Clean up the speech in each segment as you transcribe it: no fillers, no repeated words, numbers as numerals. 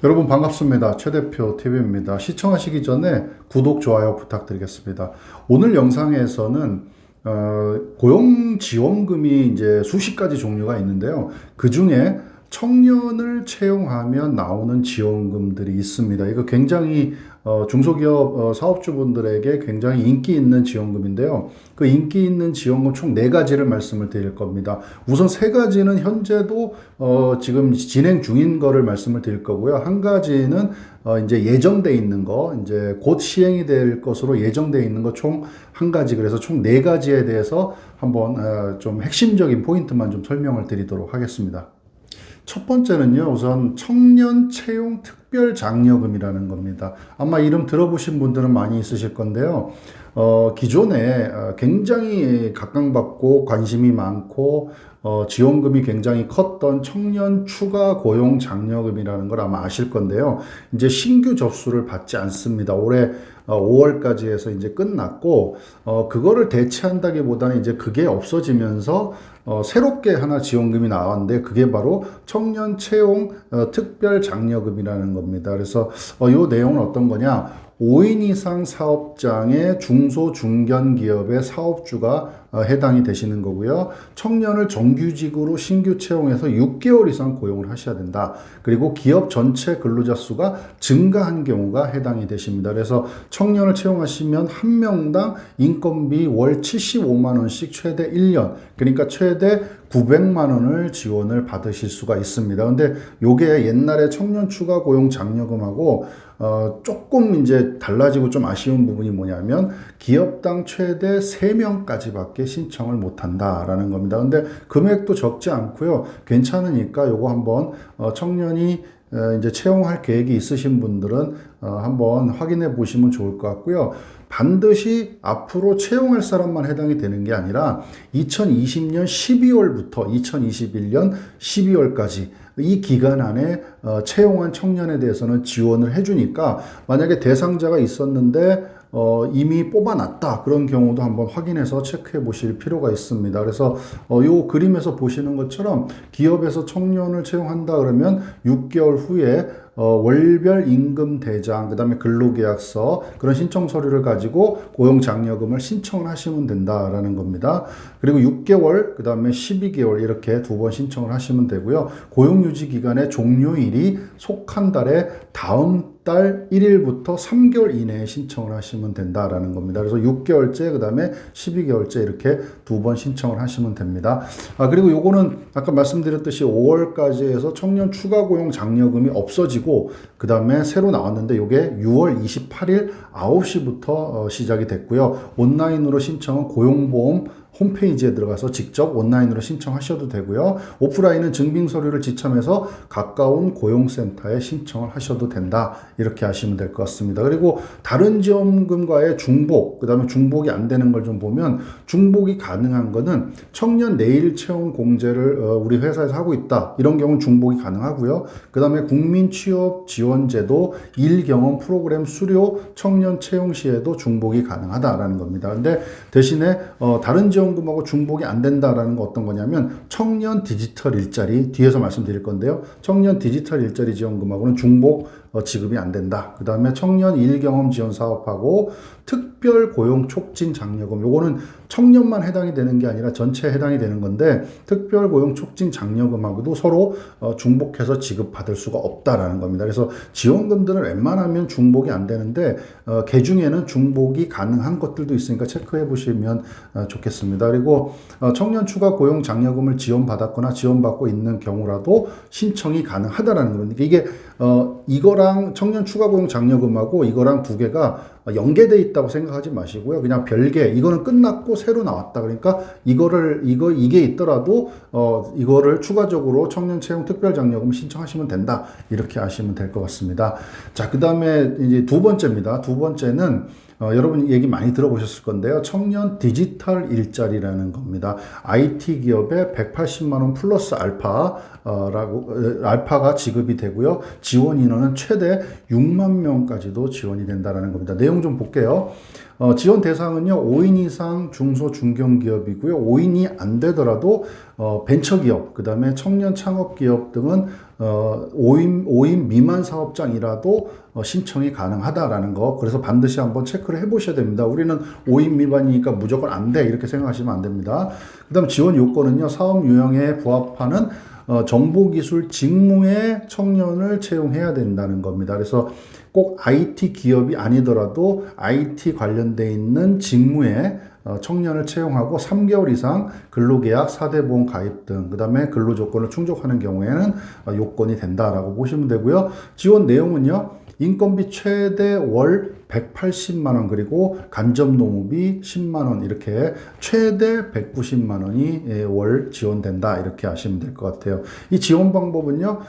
여러분 반갑습니다. 최 대표 TV입니다. 시청하시기 전에 구독, 좋아요 부탁드리겠습니다. 오늘 영상에서는 고용지원금이 이제 수십 가지 종류가 있는데요. 그 중에 청년을 채용하면 나오는 지원금들이 있습니다. 이거 굉장히 중소기업 사업주분들에게 굉장히 인기 있는 지원금인데요. 그 인기 있는 지원금 총 4가지를 말씀을 드릴 겁니다. 우선 3가지는 현재도 지금 진행 중인 거를 말씀을 드릴 거고요. 한 가지는 이제 예정돼 있는 거, 이제 곧 시행이 될 것으로 예정돼 있는 거 총 한 가지, 그래서 총 4가지에 대해서 한번 좀 핵심적인 포인트만 좀 설명을 드리도록 하겠습니다. 첫 번째는요, 우선 청년 채용 특별 장려금이라는 겁니다. 아마 이름 들어보신 분들은 많이 있으실 건데요. 기존에 굉장히 각광받고 관심이 많고 지원금이 굉장히 컸던 청년 추가 고용 장려금이라는 걸 아마 아실 건데요. 이제 신규 접수를 받지 않습니다. 올해 5월까지 해서 이제 끝났고, 그거를 대체한다기보다는 이제 그게 없어지면서 새롭게 하나 지원금이 나왔는데 그게 바로 청년 채용 특별 장려금이라는 겁니다. 그래서 이 내용은 어떤 거냐? 5인 이상 사업장의 중소 중견기업의 사업주가 해당이 되시는 거고요. 청년을 정규직으로 신규 채용해서 6개월 이상 고용을 하셔야 된다. 그리고 기업 전체 근로자 수가 증가한 경우가 해당이 되십니다. 그래서 청년을 채용하시면 한 명당 인건비 월 75만 원씩 최대 1년, 그러니까 최대 900만 원을 지원을 받으실 수가 있습니다. 근데 요게 옛날에 청년 추가 고용 장려금하고 조금 이제 달라지고 좀 아쉬운 부분이 뭐냐면 기업당 최대 3명까지밖에 신청을 못 한다라는 겁니다. 근데 금액도 적지 않고요. 괜찮으니까 요거 한번 청년이 이제 채용할 계획이 있으신 분들은 한번 확인해 보시면 좋을 것 같고요. 반드시 앞으로 채용할 사람만 해당이 되는 게 아니라 2020년 12월부터 2021년 12월까지 이 기간 안에 채용한 청년에 대해서는 지원을 해주니까 만약에 대상자가 있었는데 이미 뽑아놨다 그런 경우도 한번 확인해서 체크해 보실 필요가 있습니다. 그래서 요 그림에서 보시는 것처럼 기업에서 청년을 채용한다 그러면 6개월 후에 월별 임금 대장, 그 다음에 근로계약서, 그런 신청 서류를 가지고 고용장려금을 신청을 하시면 된다라는 겁니다. 그리고 6개월, 그 다음에 12개월 이렇게 2번 신청을 하시면 되고요. 고용유지 기간의 종료일이 속한 달에 다음 달 1일부터 3개월 이내에 신청을 하시면 된다라는 겁니다. 그래서 6개월째, 그 다음에 12개월째 이렇게 2번 신청을 하시면 됩니다. 그리고 요거는 아까 말씀드렸듯이 5월까지 해서 청년 추가 고용 장려금이 없어지고, 그 다음에 새로 나왔는데 요게 6월 28일 9시부터 시작이 됐고요. 온라인으로 신청은 고용보험 홈페이지에 들어가서 직접 온라인으로 신청하셔도 되고요. 오프라인은 증빙서류를 지참해서 가까운 고용센터에 신청을 하셔도 된다. 이렇게 하시면 될 것 같습니다. 그리고 다른 지원금과의 중복, 그 다음에 중복이 안 되는 걸 좀 보면 중복이 가능한 거는 청년 내일 채용 공제를 우리 회사에서 하고 있다. 이런 경우는 중복이 가능하고요. 그 다음에 국민취업지원제도 일경험 프로그램 수료 청년 채용 시에도 중복이 가능하다라는 겁니다. 근데 대신에 다른 지원금하고 중복이 안 된다라는 거 어떤 거냐면 청년 디지털 일자리 뒤에서 말씀드릴 건데요. 청년 디지털 일자리 지원금하고는 중복 지급이 안 된다. 그 다음에 청년 일경험 지원 사업하고 특별 고용 촉진 장려금, 요거는 청년만 해당이 되는 게 아니라 전체에 해당이 되는 건데 특별 고용 촉진 장려금하고도 서로 중복해서 지급받을 수가 없다라는 겁니다. 그래서 지원금들은 웬만하면 중복이 안 되는데 그 중에는 중복이 가능한 것들도 있으니까 체크해 보시면 좋겠습니다. 그리고 청년 추가 고용 장려금을 지원받았거나 지원받고 있는 경우라도 신청이 가능하다라는 겁니다. 이게 이거랑 청년 추가 고용 장려금하고 이거랑 두 개가 연계돼 있다고 생각하지 마시고요. 그냥 별개, 이거는 끝났고 새로 나왔다. 그러니까 이게 있더라도 이거를 추가적으로 청년 채용 특별 장려금 신청하시면 된다. 이렇게 아시면 될 것 같습니다. 자, 그 다음에 이제 두 번째입니다. 두 번째는 여러분 얘기 많이 들어보셨을 건데요. 청년 디지털 일자리라는 겁니다. IT 기업에 180만 원 플러스 알파가 지급이 되고요. 지원 인원은 최대 6만 명까지도 지원이 된다는 겁니다. 내용 좀 볼게요. 지원 대상은요, 5인 이상 중소 중견기업이고요. 5인이 안 되더라도 벤처기업, 그 다음에 청년 창업기업 등은 5인 미만 사업장이라도 신청이 가능하다라는 거. 그래서 반드시 한번 체크를 해보셔야 됩니다. 우리는 5인 미만이니까 무조건 안 돼. 이렇게 생각하시면 안 됩니다. 그 다음 지원 요건은요. 사업 유형에 부합하는 정보기술 직무의 청년을 채용해야 된다는 겁니다. 그래서 꼭 IT 기업이 아니더라도 IT 관련돼 있는 직무에 청년을 채용하고 3개월 이상 근로계약, 4대 보험 가입 등 그 다음에 근로조건을 충족하는 경우에는 요건이 된다라고 보시면 되고요. 지원 내용은요. 인건비 최대 월 180만 원 그리고 간접노무비 10만 원 이렇게 최대 190만 원이 월 지원된다 이렇게 아시면 될 것 같아요. 이 지원 방법은요.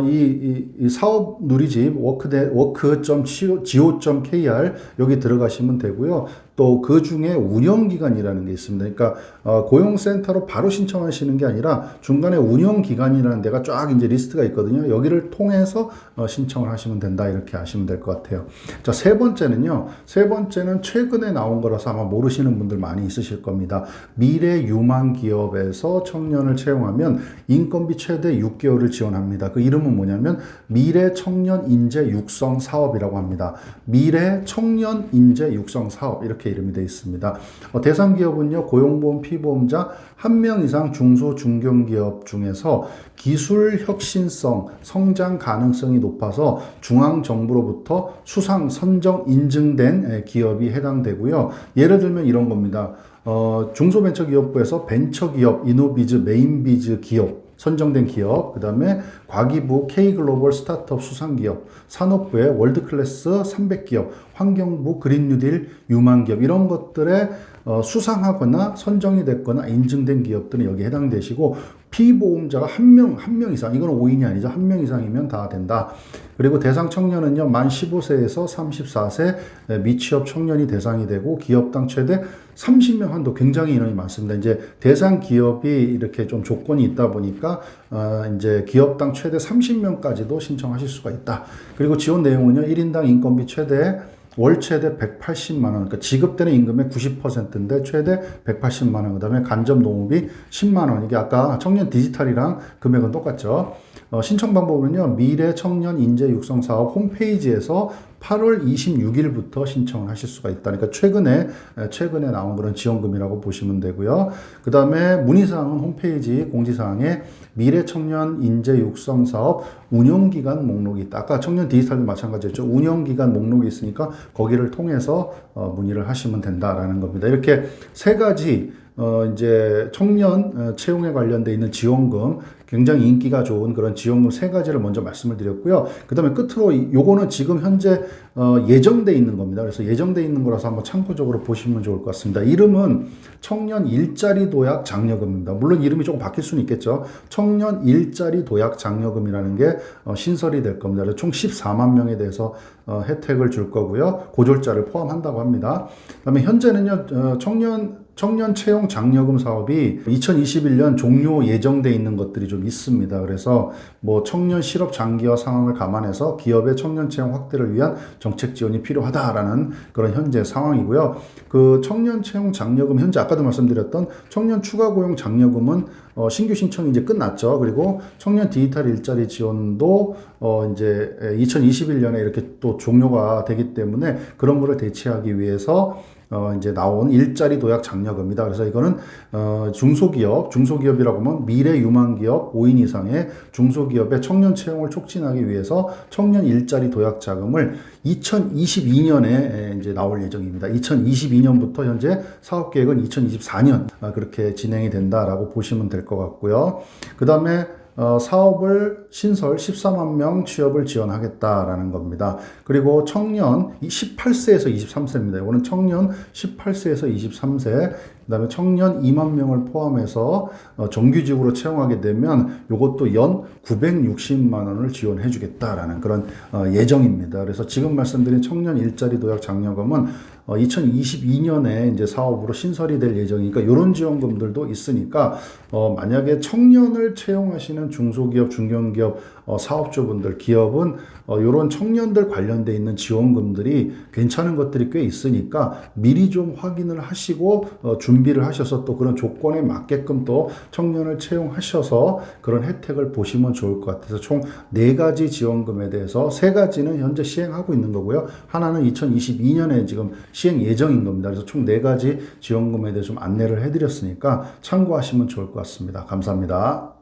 이 사업 누리집 work.go.kr 여기 들어가시면 되고요. 또 그 중에 운영기간이라는 게 있습니다. 그러니까 고용센터로 바로 신청하시는 게 아니라 중간에 운영기간이라는 데가 쫙 이제 리스트가 있거든요. 여기를 통해서 신청을 하시면 된다 이렇게 아시면 될 것 같아요. 자, 세 번째는 최근에 나온 거라서 아마 모르시는 분들 많이 있으실 겁니다. 미래 유망 기업에서 청년을 채용하면 인건비 최대 6개월을 지원합니다. 그 이름은 뭐냐면 미래 청년 인재 육성 사업이라고 합니다. 미래 청년 인재 육성 사업 이렇게 이름이 되어 있습니다. 대상 기업은요. 고용보험 피보험자 1명 이상 중소 중견기업 중에서 기술 혁신성, 성장 가능성이 높아서 중앙정부로부터 수상, 선정, 인증된 기업이 해당되고요. 예를 들면 이런 겁니다. 중소벤처기업부에서 벤처기업, 이노비즈, 메인비즈 기업 선정된 기업, 그 다음에 과기부 K글로벌 스타트업 수상기업, 산업부의 월드클래스 300기업, 환경부 그린뉴딜 유망기업 이런 것들에 수상하거나 선정이 됐거나 인증된 기업들은 여기에 해당되시고 피보험자가 한 명 이상, 이건 5인이 아니죠. 1명 이상이면 다 된다. 그리고 대상 청년은요, 만 15세에서 34세 미취업 청년이 대상이 되고 기업당 최대 30명 한도 굉장히 인원이 많습니다. 이제 대상 기업이 이렇게 좀 조건이 있다 보니까 이제 기업당 최대 30명까지도 신청하실 수가 있다. 그리고 지원 내용은요, 1인당 인건비 월 최대 180만 원, 그러니까 지급되는 임금의 90%인데 최대 180만 원, 그 다음에 간접 노무비 10만 원. 이게 아까 청년 디지털이랑 금액은 똑같죠. 신청 방법은요, 미래 청년 인재 육성 사업 홈페이지에서 8월 26일부터 신청을 하실 수가 있다. 그러니까 최근에 나온 그런 지원금이라고 보시면 되고요. 그 다음에 문의사항은 홈페이지 공지사항에 미래 청년 인재 육성 사업 운영기간 목록이 있다. 아까 청년 디지털도 마찬가지였죠. 운영기간 목록이 있으니까 거기를 통해서 문의를 하시면 된다라는 겁니다. 이렇게 세 가지 이제 청년 채용에 관련돼 있는 지원금 굉장히 인기가 좋은 그런 지원금 세 가지를 먼저 말씀을 드렸고요. 그 다음에 끝으로 요거는 지금 현재 예정돼 있는 겁니다. 그래서 예정돼 있는 거라서 한번 참고적으로 보시면 좋을 것 같습니다. 이름은 청년 일자리 도약 장려금입니다. 물론 이름이 조금 바뀔 수는 있겠죠. 청년 일자리 도약 장려금이라는 게 신설이 될 겁니다. 그래서 총 14만 명에 대해서 혜택을 줄 거고요. 고졸자를 포함한다고 합니다. 그다음에 현재는요, 청년 채용 장려금 사업이 2021년 종료 예정돼 있는 것들이 좀 있습니다. 그래서 뭐 청년 실업 장기화 상황을 감안해서 기업의 청년 채용 확대를 위한 정책 지원이 필요하다라는 그런 현재 상황이고요. 그 청년 채용 장려금 현재 아까도 말씀드렸던 청년 추가 고용 장려금은 신규 신청이 이제 끝났죠. 그리고 청년 디지털 일자리 지원도 이제 2021년에 이렇게 또 종료가 되기 때문에 그런 거를 대체하기 위해서 이제 나온 일자리 도약 장려금입니다. 그래서 이거는 중소기업이라고 하면 미래 유망기업 5인 이상의 중소기업의 청년 채용을 촉진하기 위해서 청년 일자리 도약 자금을 2022년에 이제 나올 예정입니다. 2022년부터 현재 사업 계획은 2024년 그렇게 진행이 된다라고 보시면 될 것 같고요. 그 다음에 사업을 신설 14만 명 취업을 지원하겠다라는 겁니다. 그리고 청년 18세에서 23세입니다. 이거는 청년 18세에서 23세, 그 다음에 청년 2만 명을 포함해서 정규직으로 채용하게 되면 이것도 연 960만 원을 지원해 주겠다라는 그런 예정입니다. 그래서 지금 말씀드린 청년 일자리 도약 장려금은 2022년에 이제 사업으로 신설이 될 예정이니까 이런 지원금들도 있으니까 만약에 청년을 채용하시는 중소기업, 중견기업 사업주분들, 기업은 이런 청년들 관련돼 있는 지원금들이 괜찮은 것들이 꽤 있으니까 미리 좀 확인을 하시고 준비를 하셔서 또 그런 조건에 맞게끔 또 청년을 채용하셔서 그런 혜택을 보시면 좋을 것 같아서 총 4가지 지원금에 대해서 3가지는 현재 시행하고 있는 거고요. 하나는 2022년에 지금 시행 예정인 겁니다. 그래서 총 4가지 지원금에 대해서 좀 안내를 해드렸으니까 참고하시면 좋을 것 같습니다. 감사합니다.